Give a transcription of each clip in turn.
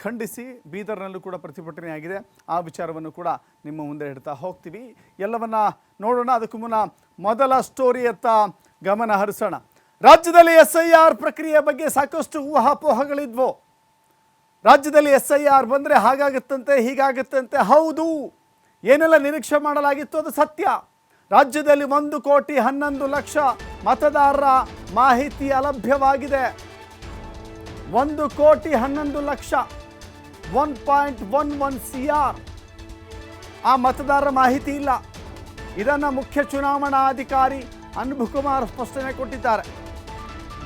ಖಂಡಿಸಿ ಬೀದರ್ನಲ್ಲೂ ಕೂಡ ಪ್ರತಿಭಟನೆ ಆಗಿದೆ. ಆ ವಿಚಾರವನ್ನು ಕೂಡ ನಿಮ್ಮ ಮುಂದೆ ಇಡ್ತಾ ಹೋಗ್ತೀವಿ. ಎಲ್ಲವನ್ನ ನೋಡೋಣ. ಅದಕ್ಕೂ ಮುನ್ನ ಮೊದಲ ಸ್ಟೋರಿಯತ್ತ ಗಮನ ಹರಿಸೋಣ. ರಾಜ್ಯದಲ್ಲಿ SIR ಪ್ರಕ್ರಿಯೆ ಬಗ್ಗೆ ಸಾಕಷ್ಟು ಊಹಾಪೋಹಗಳಿದ್ವು. ರಾಜ್ಯದಲ್ಲಿ SIR ಬಂದರೆ ಹಾಗಾಗುತ್ತಂತೆ ಹೀಗಾಗುತ್ತಂತೆ. ಹೌದು, ಏನೆಲ್ಲ ನಿರೀಕ್ಷೆ ಮಾಡಲಾಗಿತ್ತು ಅದು ಸತ್ಯ. ರಾಜ್ಯದಲ್ಲಿ 1,11,00,000 ಮತದಾರರ ಮಾಹಿತಿ ಅಲಭ್ಯವಾಗಿದೆ. 1,11,00,000 1.11 CR ಆ ಮತದಾರರ ಮಾಹಿತಿ ಇಲ್ಲ. ಇದನ್ನು ಮುಖ್ಯ ಚುನಾವಣಾಧಿಕಾರಿ ಅನುಭವ್ ಕುಮಾರ್ ಸ್ಪಷ್ಟನೆ ಕೊಟ್ಟಿದ್ದಾರೆ.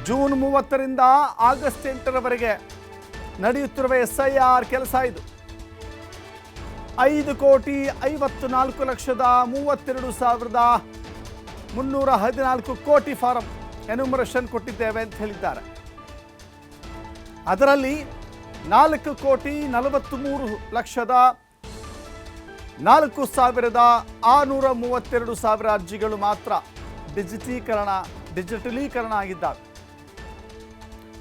ಜೂನ್ 30ರಿಂದ ಆಗಸ್ಟ್ 8ರವರೆಗೆ ನಡೆಯುತ್ತಿರುವ SIR ಕೆಲಸ ಇದು. 5,54,32,314 ಕೋಟಿ ಫಾರಂ ಎನ್ಯುಮರೇಷನ್ ಕೊಟ್ಟಿದ್ದೇವೆ ಅಂತ ಹೇಳಿದ್ದಾರೆ. ಅದರಲ್ಲಿ 4,04,04,632 ಅರ್ಜಿಗಳು ಮಾತ್ರ ಡಿಜಿಟಲೀಕರಣ ಆಗಿದ್ದಾವೆ.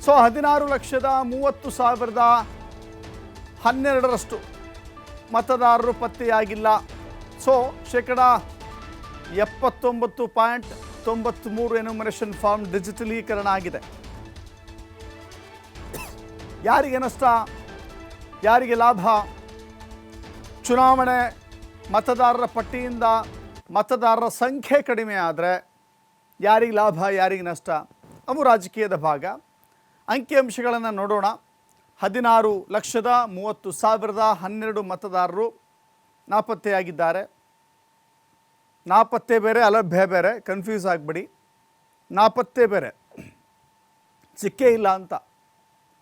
ಸೊ 16,30,12 ಮತದಾರರು ಪತ್ತೆಯಾಗಿಲ್ಲ. ಸೊ 79.93% ಎನ್ಯುಮರೇಷನ್ ಫಾರ್ಮ್ ಡಿಜಿಟಲೀಕರಣ ಆಗಿದೆ. ಯಾರಿಗೆ ನಷ್ಟ, ಯಾರಿಗೆ ಲಾಭ? ಚುನಾವಣೆ ಮತದಾರರ ಪಟ್ಟಿಯಿಂದ ಮತದಾರರ ಸಂಖ್ಯೆ ಕಡಿಮೆ ಆದರೆ ಯಾರಿಗೆ ಲಾಭ, ಯಾರಿಗೆ ನಷ್ಟ? ಅವು ರಾಜಕೀಯದ ಭಾಗ. ಅಂಕಿಅಂಶಗಳನ್ನು ನೋಡೋಣ. 16,30,12 ಮತದಾರರು ನಾಪತ್ತೆಯಾಗಿದ್ದಾರೆ. ನಾಪತ್ತೆ ಬೇರೆ, ಅಲಭ್ಯ ಬೇರೆ, ಕನ್ಫ್ಯೂಸ್ ಆಗಿಬಿಡಿ. ನಾಪತ್ತೆ ಬೇರೆ, ಸಿಕ್ಕೇ ಇಲ್ಲ ಅಂತ.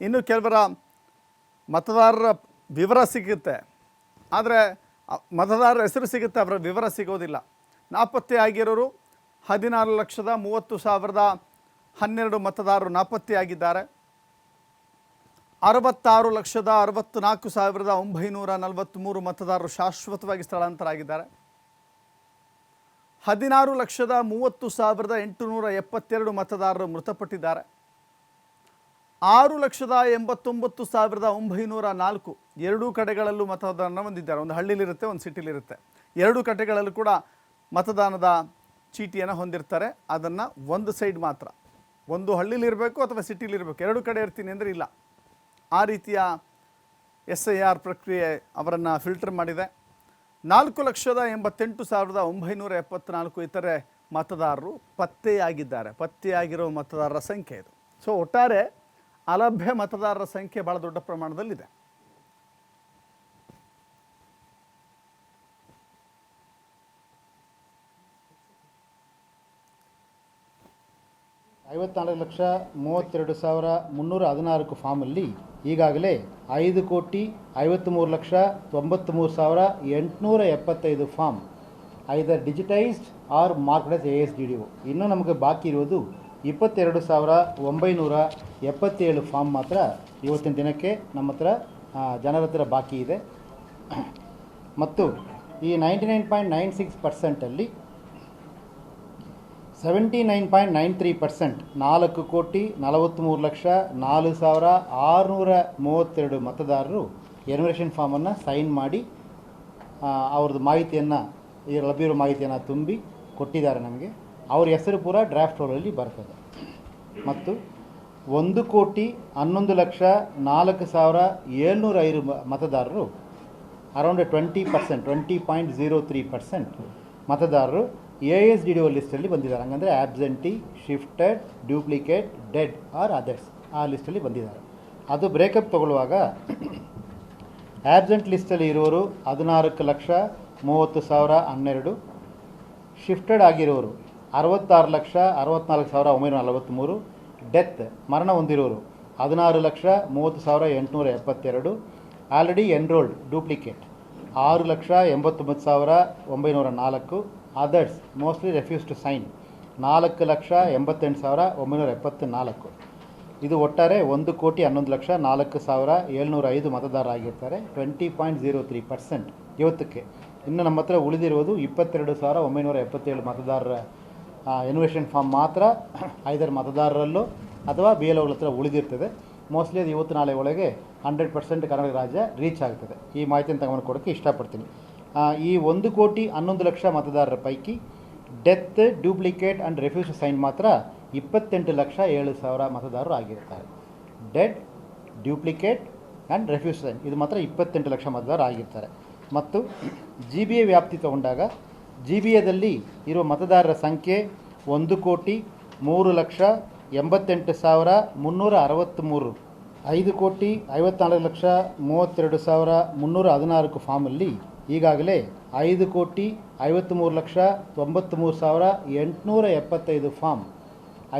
ಇನ್ನು ಕೆಲವರ ಮತದಾರರ ವಿವರ ಸಿಗುತ್ತೆ, ಆದರೆ ಮತದಾರರ ಹೆಸರು ಸಿಗುತ್ತೆ, ಅವರ ವಿವರ ಸಿಗೋದಿಲ್ಲ. ನಾಪತ್ತೆ ಆಗಿರೋರು 16,30,12 ಮತದಾರರು ನಾಪತ್ತೆಯಾಗಿದ್ದಾರೆ. 66,64,943 ಮತದಾರರು ಶಾಶ್ವತವಾಗಿ ಸ್ಥಳಾಂತರ ಆಗಿದ್ದಾರೆ. 16,30,872 ಮತದಾರರು ಮೃತಪಟ್ಟಿದ್ದಾರೆ. 6,89,904 ಎರಡೂ ಕಡೆಗಳಲ್ಲೂ ಮತದಾನ ಹೊಂದಿದ್ದಾರೆ. ಒಂದು ಹಳ್ಳಿಲಿರುತ್ತೆ, ಒಂದು ಸಿಟಿಲಿರುತ್ತೆ. ಎರಡೂ ಕಡೆಗಳಲ್ಲೂ ಕೂಡ ಮತದಾನದ ಚೀಟಿಯನ್ನು ಹೊಂದಿರ್ತಾರೆ. ಅದನ್ನು ಒಂದು ಸೈಡ್ ಮಾತ್ರ, ಒಂದು ಹಳ್ಳಿಲಿರಬೇಕು ಅಥವಾ ಸಿಟಿಲಿರಬೇಕು, ಎರಡೂ ಕಡೆ ಇರ್ತೀನಿ ಅಂದರೆ ಇಲ್ಲ. ಆ ರೀತಿಯ SIR ಪ್ರಕ್ರಿಯೆ ಅವರನ್ನು ಫಿಲ್ಟರ್ ಮಾಡಿದೆ. 4,88,974 ಇತರೆ ಮತದಾರರು ಪತ್ತೆಯಾಗಿದ್ದಾರೆ. ಪತ್ತೆಯಾಗಿರೋ ಮತದಾರರ ಸಂಖ್ಯೆ ಇದು. ಸೊ ಒಟ್ಟಾರೆ ಅಲಭ್ಯ ಮತದಾರರ ಸಂಖ್ಯೆ ಭಾಳ ದೊಡ್ಡ ಪ್ರಮಾಣದಲ್ಲಿದೆ. $54,32,314 ಫಾರ್ಮಲ್ಲಿ ಈಗಾಗಲೇ 5,53,93,875 form either digitised or marked as ASDDO. ಇನ್ನೂ ನಮಗೆ ಬಾಕಿ ಇರೋದು 22,977 ಫಾರ್ಮ್ ಮಾತ್ರ ಇವತ್ತಿನ ದಿನಕ್ಕೆ ನಮ್ಮ ಹತ್ರ ಜನರ ಹತ್ರ ಬಾಕಿ ಇದೆ. ಮತ್ತು ಈ 99.96%ಅಲ್ಲಿ 79.93% 4,43,04,632 ಮತದಾರರು ಎನ್ಯುಮರೇಷನ್ ಫಾರ್ಮನ್ನು ಸೈನ್ ಮಾಡಿ ಅವ್ರದ್ದು ಮಾಹಿತಿಯನ್ನು, ಈ ಲಭ್ಯವಿರೋ ಮಾಹಿತಿಯನ್ನು ತುಂಬಿ ಕೊಟ್ಟಿದ್ದಾರೆ ನಮಗೆ. ಅವ್ರ ಹೆಸರು ಪೂರ ಡ್ರಾಫ್ಟ್ ರೋಲಲ್ಲಿ ಬರ್ತದೆ. ಮತ್ತು 1,11,04,705 ಮತದಾರರು ಅರೌಂಡ್ 20.03% ಮತದಾರರು ASDDO ಲಿಸ್ಟಲ್ಲಿ ಬಂದಿದ್ದಾರೆ. ಹಂಗಂದರೆ absentee, shifted, duplicate, dead or others ಆ ಲಿಸ್ಟಲ್ಲಿ ಬಂದಿದ್ದಾರೆ. ಅದು ಬ್ರೇಕಪ್ ತಗೊಳ್ಳುವಾಗ ಆಬ್ಸೆಂಟ್ ಲಿಸ್ಟಲ್ಲಿ ಇರೋರು 14,30,12, ಶಿಫ್ಟೆಡ್ ಆಗಿರೋರು 66,64,943, ಡೆತ್ ಮರಣ ಹೊಂದಿರೋರು 16,30,872, already enrolled duplicate 6,89,904, others mostly refuse to sign 4,88,974. ಇದು ಒಟ್ಟಾರೆ 1,11,04,705 ಮತದಾರರಾಗಿರ್ತಾರೆ. 20.03% ಇವತ್ತಕ್ಕೆ. ಇನ್ನು ನಮ್ಮ ಹತ್ರ ಉಳಿದಿರುವುದು 22,977 ಮತದಾರರ ಎನ್ಯುಮರೇಷನ್ ಫಾರ್ಮ್ ಮಾತ್ರ ಐದರ ಮತದಾರರಲ್ಲೋ ಅಥವಾ BLOಗಳ ಹತ್ರ ಉಳಿದಿರ್ತದೆ. ಮೋಸ್ಟ್ಲಿ ಅದು ಇವತ್ತು ನಾಳೆ ಒಳಗೆ 100% ಕರ್ನಾಟಕ ರಾಜ್ಯ ರೀಚ್ ಆಗ್ತದೆ. ಈ ಮಾಹಿತಿಯನ್ನು ತಗೊಂಡು ಕೊಡೋಕ್ಕೆ ಇಷ್ಟಪಡ್ತೀನಿ. ಈ 1,11,00,000 ಮತದಾರರ ಪೈಕಿ death, duplicate and refuse sign ಮಾತ್ರ 28,07,000 ಮತದಾರರು ಆಗಿರ್ತಾರೆ. Dead, duplicate and refuse sign ಇದು ಮಾತ್ರ 28 ಲಕ್ಷ ಮತದಾರರು ಆಗಿರ್ತಾರೆ. ಮತ್ತು GBA ವ್ಯಾಪ್ತಿ ತಗೊಂಡಾಗ GBAದಲ್ಲಿ ಇರುವ ಮತದಾರರ ಸಂಖ್ಯೆ 1,88,363. 5,54,32,316 ಫಾರ್ಮಲ್ಲಿ ಈಗಾಗಲೇ 5,53,93,875 form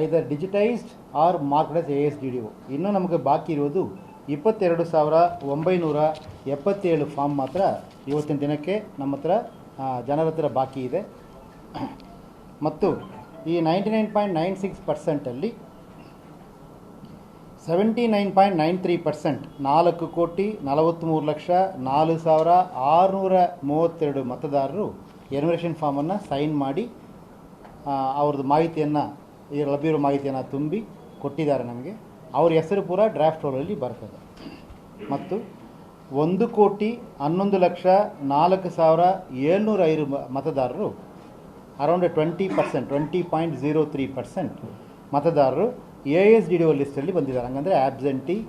either digitised or marked as ASDDO. ಇನ್ನೂ ನಮಗೆ ಬಾಕಿ ಇರೋದು 22,977 ಫಾರ್ಮ್ ಮಾತ್ರ ಇವತ್ತಿನ ದಿನಕ್ಕೆ ನಮ್ಮ ಹತ್ರ ಜನರ ಹತ್ರ ಬಾಕಿ ಇದೆ. ಮತ್ತು ಈ 99.96%ಅಲ್ಲಿ 79.93% 4,43,04,632 ಮತದಾರರು ಎನ್ಯುಮರೇಷನ್ ಫಾರ್ಮನ್ನು ಸೈನ್ ಮಾಡಿ ಅವ್ರದ್ದು ಮಾಹಿತಿಯನ್ನು ಲಭ್ಯವಿರೋ ಮಾಹಿತಿಯನ್ನು ತುಂಬಿ ಕೊಟ್ಟಿದ್ದಾರೆ ನಮಗೆ. ಅವ್ರ ಹೆಸರು ಪೂರ ಡ್ರಾಫ್ಟ್ ರೋಲಲ್ಲಿ ಬರ್ತದೆ. ಮತ್ತು 1,11,04,705 ಮತದಾರರು ಅರೌಂಡ್ 20.03% ಮತದಾರರು ASDDO ಲಿಸ್ಟಲ್ಲಿ ಬಂದಿದ್ದಾರೆ. ಹಂಗಂದರೆ ಆಬ್ಸೆಂಟಿ